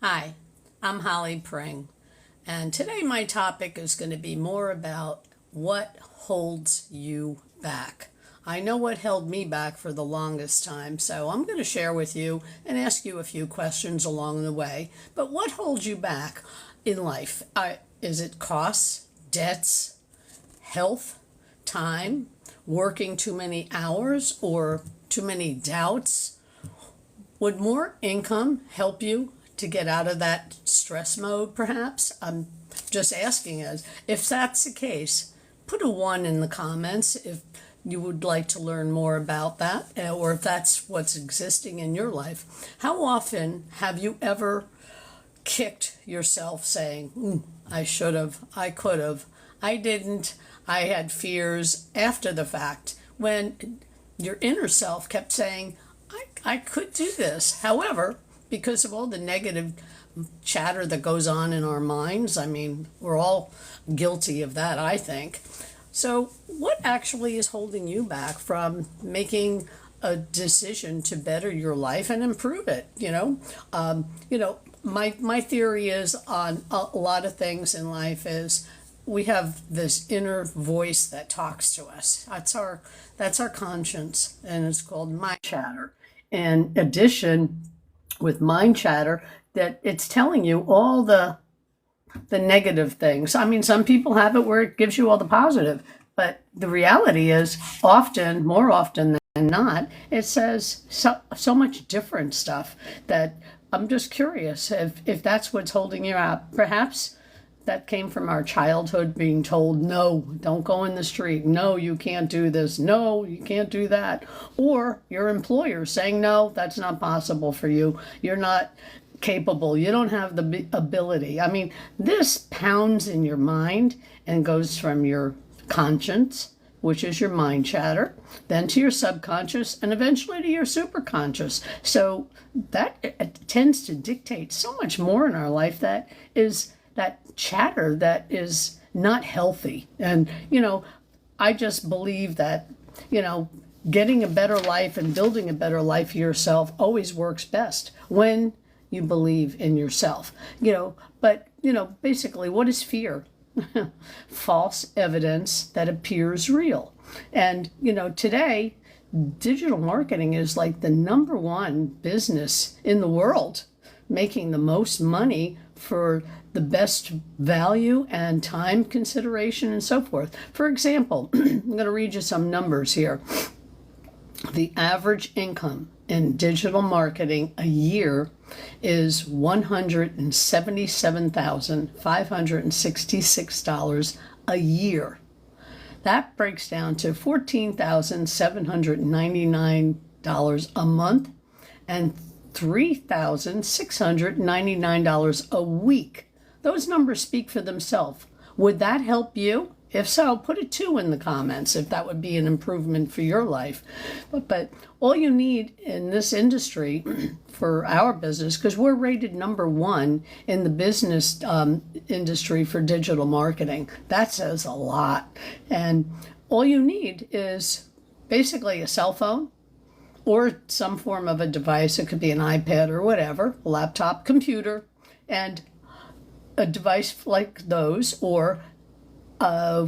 Hi, I'm Holly Pring, and today my topic is going to be more about what holds you back. I know what held me back for the longest time, so I'm going to share with you and ask you a few questions along the way. But what holds you back in life? Is it costs, debts, health, time, working too many hours, or too many doubts? Would more income help you to get out of that stress mode, perhaps? I'm just asking us. If that's the case, put a one in the comments if you would like to learn more about that, or if that's what's existing in your life. How often have you ever kicked yourself saying, I should have, I could have, I didn't, I had fears after the fact, when your inner self kept saying, I could do this. However, because of all the negative chatter that goes on in our minds, I mean, we're all guilty of that, I think. So, what actually is holding you back from making a decision to better your life and improve it? My theory is on a lot of things in life is we have this inner voice that talks to us. That's our conscience, and it's called mind chatter. In addition, with mind chatter, that it's telling you all the negative things. I mean, some people have it where it gives you all the positive, but the reality is often, more often than not, it says so much different stuff that I'm just curious if that's what's holding you out. Perhaps that came from our childhood being told, no, don't go in the street. No, you can't do this. No, you can't do that. Or your employer saying, no, that's not possible for you. You're not capable. You don't have the ability. I mean, this pounds in your mind and goes from your conscience, which is your mind chatter, then to your subconscious, and eventually to your superconscious. So that it tends to dictate so much more in our life that is that chatter that is not healthy. And, I just believe that, getting a better life and building a better life for yourself always works best when you believe in yourself. But, basically, what is fear? False evidence that appears real. And, today, digital marketing is like the number one business in the world, making the most money for the best value and time consideration and so forth. For example, I'm going to read you some numbers here. The average income in digital marketing a year is $177,566 a year. That breaks down to $14,799 a month and $3,699 a week. Those numbers speak for themselves. Would that help you? If so, put a 2 in the comments if that would be an improvement for your life. But all you need in this industry for our business, because we're rated number 1 in the business industry for digital marketing, that says a lot. And all you need is basically a cell phone, or some form of a device. It could be an iPad or whatever, a laptop, computer, and a device like those, or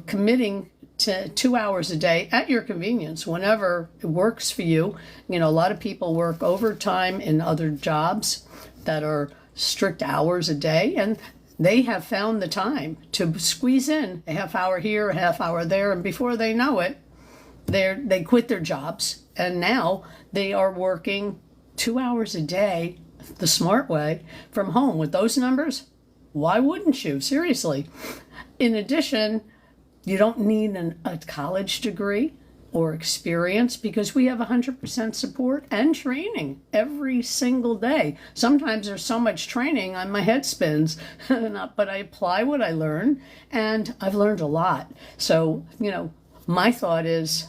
committing to 2 hours a day at your convenience, whenever it works for you. A lot of people work overtime in other jobs that are strict hours a day, and they have found the time to squeeze in a half hour here, a half hour there, and before they know it, they quit their jobs, and now they are working 2 hours a day the smart way from home. With those numbers, why wouldn't you? Seriously. In addition, you don't need a college degree or experience, because we have 100% support and training every single day. Sometimes there's so much training on my head spins, but I apply what I learn, and I've learned a lot. So, my thought is,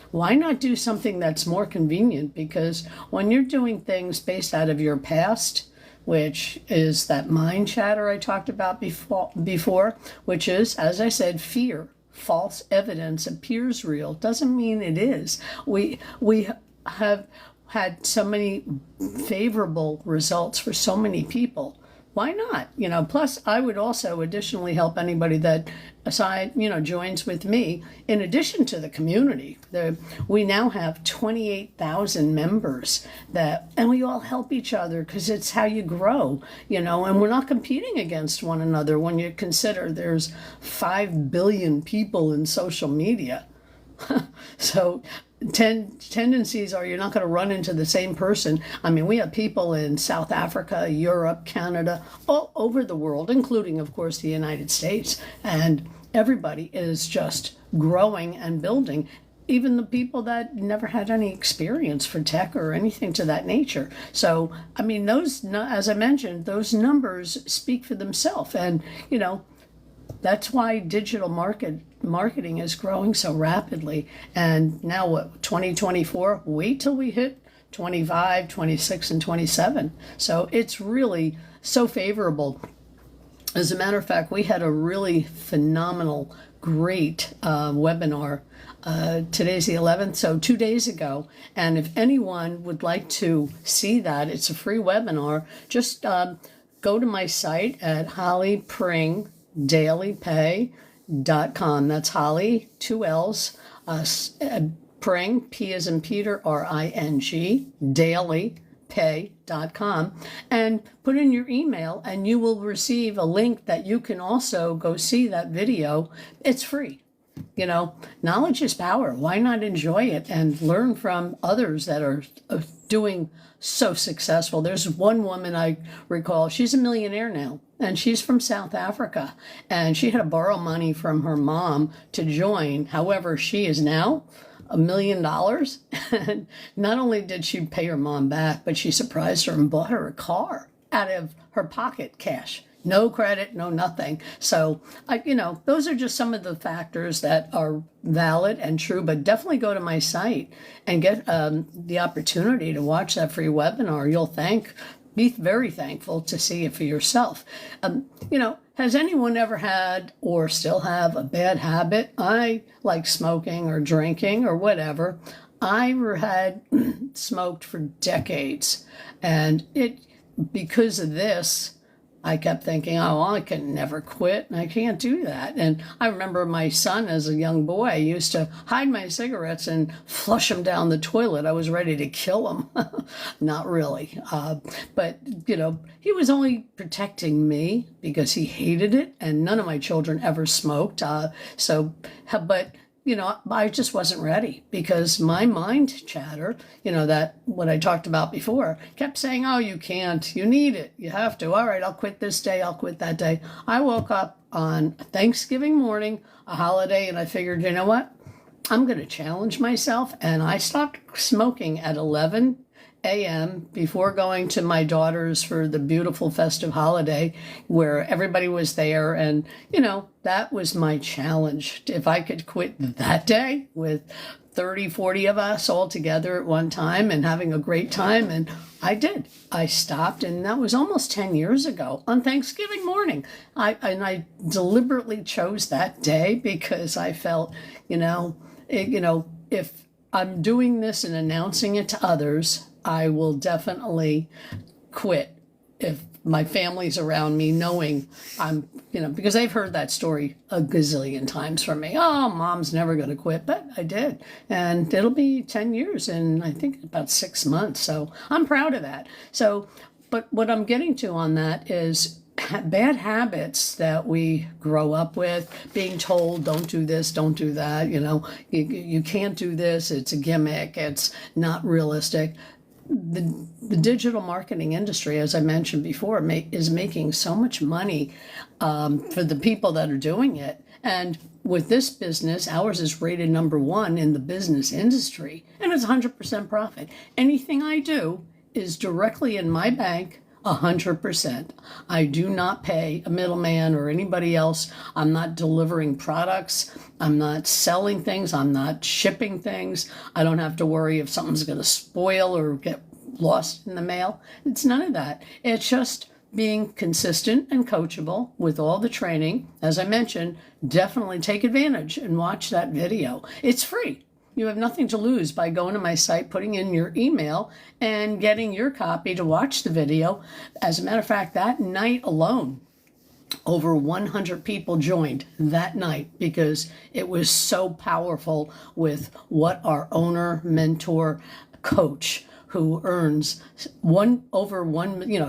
why not do something that's more convenient? Because when you're doing things based out of your past, which is that mind chatter I talked about before, which is, as I said, fear. False evidence appears real. Doesn't mean it is. We have had so many favorable results for so many people why not? Plus I would also additionally help anybody that aside, joins with me in addition to the community. We now have 28,000 members and we all help each other because it's how you grow, and we're not competing against one another when you consider there's 5 billion people in social media. So tendencies are you're not going to run into the same person. I mean, we have people in South Africa, Europe, Canada, all over the world, including, of course, the United States. And everybody is just growing and building, even the people that never had any experience for tech or anything to that nature. So, I mean, as I mentioned, those numbers speak for themselves. And, that's why digital marketing is growing so rapidly. And now what, 2024? Wait till we hit 25, 26, and 27. So it's really so favorable. As a matter of fact, we had a really phenomenal, great webinar. Today's the 11th, so 2 days ago. And if anyone would like to see that, it's a free webinar. Just go to my site at hollypringdailypay.com. That's Holly, 2 L's, Pring, P as in Peter, RING, dailypay.com, and put in your email and you will receive a link that you can also go see that video. It's free. Knowledge is power. Why not enjoy it and learn from others that are doing so successful? There's one woman I recall, she's a millionaire now, and she's from South Africa, and she had to borrow money from her mom to join. However, she is now $1 million. And not only did she pay her mom back, but she surprised her and bought her a car out of her pocket cash. No credit, no nothing. So, those are just some of the factors that are valid and true, but definitely go to my site and get the opportunity to watch that free webinar. Be very thankful to see it for yourself. Has anyone ever had or still have a bad habit? I like smoking or drinking or whatever. I had smoked for decades, and because of this, I kept thinking, oh, I can never quit, and I can't do that. And I remember my son as a young boy used to hide my cigarettes and flush them down the toilet. I was ready to kill him. Not really. But, he was only protecting me because he hated it, and none of my children ever smoked. But I just wasn't ready because my mind chatter, that what I talked about before, kept saying, oh, you can't, you need it, you have to. All right, I'll quit this day, I'll quit that day. I woke up on Thanksgiving morning, a holiday, and I figured, you know what? I'm going to challenge myself. And I stopped smoking at 11 a.m. before going to my daughter's for the beautiful festive holiday where everybody was there. And, that was my challenge. If I could quit that day with 30, 40 of us all together at one time and having a great time. And I did. I stopped, and that was almost 10 years ago on Thanksgiving morning. I deliberately chose that day because I felt, if I'm doing this and announcing it to others, I will definitely quit if my family's around me knowing I'm, because they've heard that story a gazillion times from me. Oh, mom's never going to quit, but I did. And it'll be 10 years in, I think, about 6 months. So I'm proud of that. So, but what I'm getting to on that is bad habits that we grow up with, being told, don't do this, don't do that, you can't do this, it's a gimmick, it's not realistic. The digital marketing industry, as I mentioned before, is making so much money for the people that are doing it. And with this business, ours is rated number 1 in the business industry, and it's 100% profit. Anything I do is directly in my bank, 100%. I do not pay a middleman or anybody else. I'm not delivering products. I'm not selling things. I'm not shipping things. I don't have to worry if something's going to spoil or get lost in the mail. It's none of that. It's just being consistent and coachable with all the training. As I mentioned, definitely take advantage and watch that video. It's free. You have nothing to lose by going to my site, putting in your email, and getting your copy to watch the video. As a matter of fact, that night alone, over 100 people joined that night because it was so powerful with what our owner, mentor, coach who earns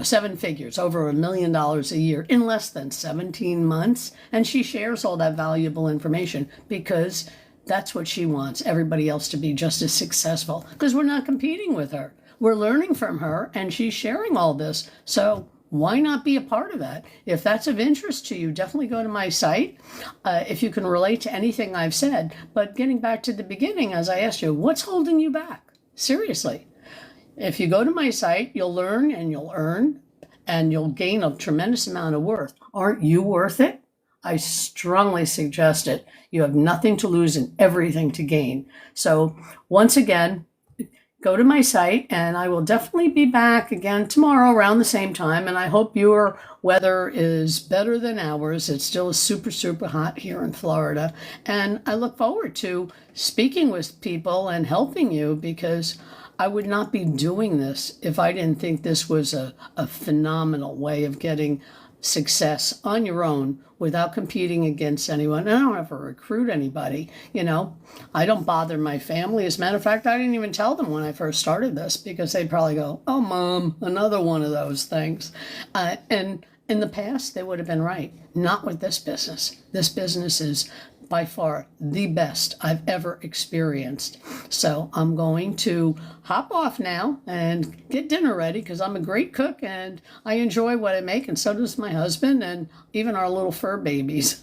seven figures, over $1 million a year in less than 17 months. And she shares all that valuable information because that's what she wants everybody else to be just as successful, because we're not competing with her. We're learning from her and she's sharing all this. So why not be a part of that? If that's of interest to you, definitely go to my site if you can relate to anything I've said. But getting back to the beginning, as I asked you, what's holding you back? Seriously. If you go to my site, you'll learn and you'll earn and you'll gain a tremendous amount of worth. Aren't you worth it? I strongly suggest it. You have nothing to lose and everything to gain. So once again, go to my site and I will definitely be back again tomorrow around the same time. And I hope your weather is better than ours. It's still super, super hot here in Florida. And I look forward to speaking with people and helping you, because I would not be doing this if I didn't think this was a phenomenal way of getting success on your own without competing against anyone. I don't ever recruit anybody, I don't bother my family. As a matter of fact, I didn't even tell them when I first started this, because they'd probably go, "Oh, Mom, another one of those things." And in the past, they would have been right. Not with this business. This business is by far the best I've ever experienced. So I'm going to hop off now and get dinner ready, because I'm a great cook and I enjoy what I make, and so does my husband and even our little fur babies.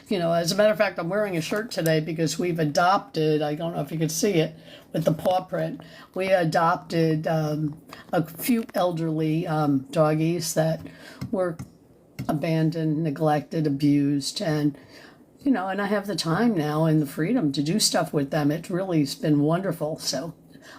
As a matter of fact, I'm wearing a shirt today because we've adopted, I don't know if you can see it with the paw print, we adopted a few elderly doggies that were abandoned, neglected, abused, and I have the time now and the freedom to do stuff with them. It really has been wonderful. So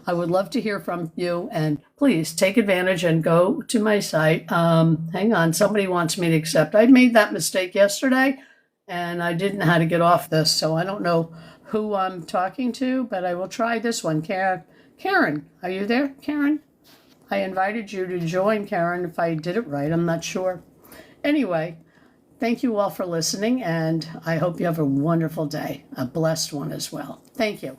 I would love to hear from you, and please take advantage and go to my site. Hang on, somebody wants me to accept. I made that mistake yesterday and I didn't know how to get off this. So I don't know who I'm talking to, but I will try this one. Karen, are you there, Karen? I invited you to join, Karen, if I did it right. I'm not sure. Anyway, thank you all for listening, and I hope you have a wonderful day, a blessed one as well. Thank you.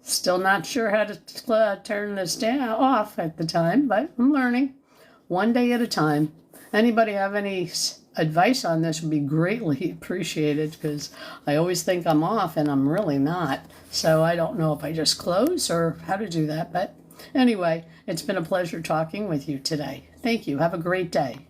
Still not sure how to turn this off at the time, but I'm learning one day at a time. Anybody have any advice on this would be greatly appreciated, because I always think I'm off and I'm really not. So I don't know if I just close or how to do that. But anyway, it's been a pleasure talking with you today. Thank you. Have a great day.